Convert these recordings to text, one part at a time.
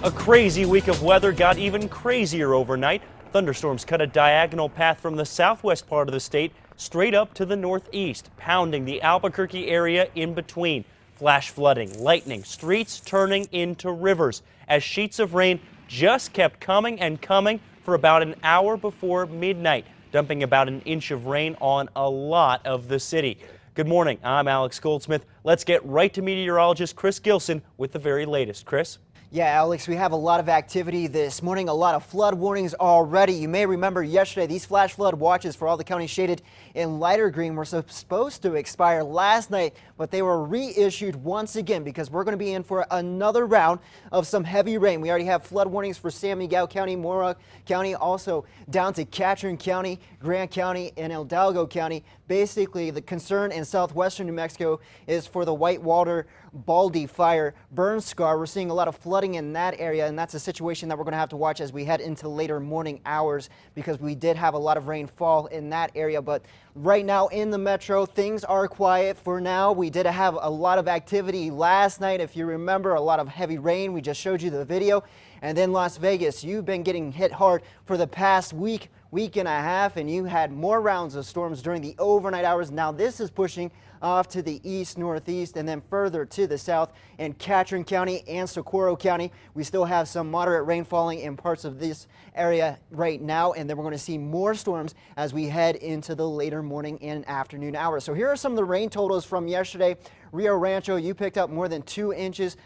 A crazy week of weather got even crazier overnight. Thunderstorms cut a diagonal path from the southwest part of the state straight up to the northeast, pounding the Albuquerque area in between. Flash flooding, lightning, streets turning into rivers as sheets of rain just kept coming and coming for about an hour before midnight, dumping about an inch of rain on a lot of the city. Good morning, I'm Alex Goldsmith. Let's get right to meteorologist Chris Gilson with the very latest. Chris? Yeah, Alex, we have a lot of activity this morning, a lot of flood warnings already. You may remember yesterday these flash flood watches for all the counties shaded in lighter green were supposed to expire last night, but they were reissued once again because we're going to be in for another round of some heavy rain. We already have flood warnings for San Miguel County, Mora County, also down to Catron County, Grant County, and Hidalgo County. Basically, the concern in southwestern New Mexico is for the Whitewater Baldy fire burn scar. We're seeing a lot of flooding in that area, and that's a situation that we're going to have to watch as we head into later morning hours because we did have a lot of rainfall in that area. But right now in the metro, things are quiet for now. We did have a lot of activity last night. If you remember, a lot of heavy rain. We just showed you the video. And then Las Vegas, you've been getting hit hard for the past week and a half, and you had more rounds of storms during the overnight hours. Now this is pushing off to the east, northeast, and then further to the south in Catron County and Socorro County. We still have some moderate rain falling in parts of this area right now, and then we're going to see more storms as we head into the later morning and afternoon hours. So here are some of the rain totals from yesterday. Rio Rancho, you picked up more than 2 inches,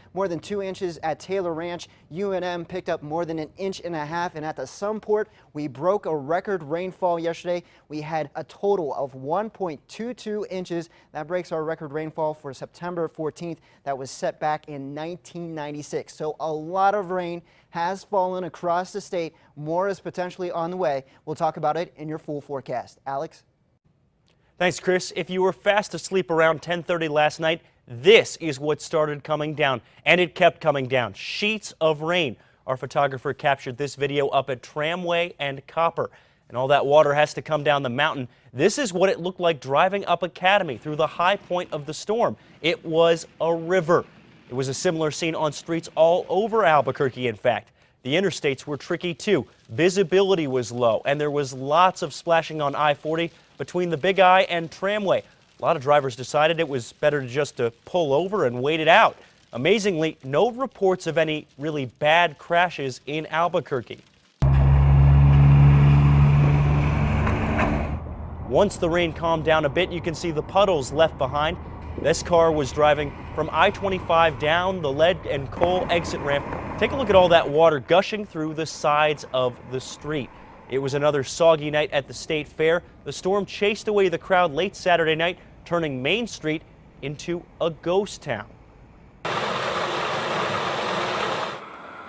at Taylor Ranch. UNM picked up more than 1.5 inches, and at the Sunport, we broke a record rainfall yesterday. We had a total of 1.22 inches. That breaks our record rainfall for September 14th. That was set back in 1996. So a lot of rain has fallen across the state. More is potentially on the way. We'll talk about it in your full forecast. Alex? Thanks, Chris. If you were fast asleep around 10:30 last night, this is what started coming down, and it kept coming down. Sheets of rain. Our photographer captured this video up at Tramway and Copper, and all that water has to come down the mountain. This is what it looked like driving up Academy through the high point of the storm. It was a river. It was a similar scene on streets all over Albuquerque, in fact. The interstates were tricky too. Visibility was low, and there was lots of splashing on I-40 between the Big I and Tramway. A lot of drivers decided it was better just to pull over and wait it out. Amazingly, no reports of any really bad crashes in Albuquerque. Once the rain calmed down a bit, you can see the puddles left behind. This car was driving from I-25 down the lead and coal exit ramp. Take a look at all that water gushing through the sides of the street. It was another soggy night at the State Fair. The storm chased away the crowd late Saturday night, turning Main Street into a ghost town.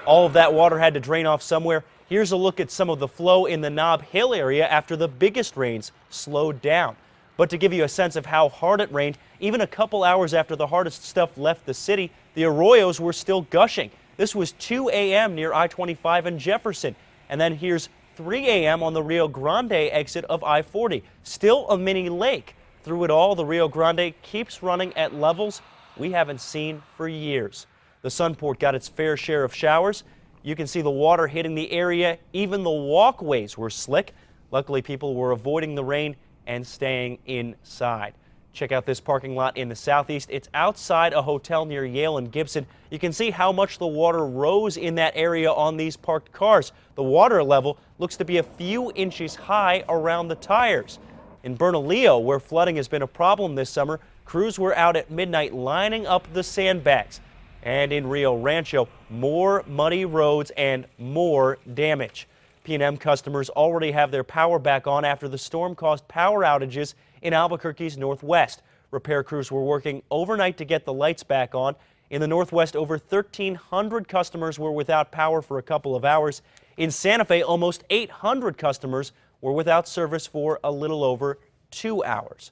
All of that water had to drain off somewhere. Here's a look at some of the flow in the Nob Hill area after the biggest rains slowed down. But to give you a sense of how hard it rained, even a couple hours after the hardest stuff left the city, the arroyos were still gushing. This was 2 a.m. near I-25 and Jefferson. And then here's 3 a.m. on the Rio Grande exit of I-40. Still a mini lake. Through it all, the Rio Grande keeps running at levels we haven't seen for years. The Sunport got its fair share of showers. You can see the water hitting the area. Even the walkways were slick. Luckily, people were avoiding the rain and staying inside. Check out this parking lot in the southeast. It's outside a hotel near Yale and Gibson. You can see how much the water rose in that area on these parked cars. The water level looks to be a few inches high around the tires. In Bernalillo, where flooding has been a problem this summer, crews were out at midnight lining up the sandbags. And in Rio Rancho, more muddy roads and more damage. P&M customers already have their power back on after the storm caused power outages in Albuquerque's northwest. Repair crews were working overnight to get the lights back on. In the northwest, over 1,300 customers were without power for a couple of hours. In Santa Fe, almost 800 customers were without service for a little over 2 hours.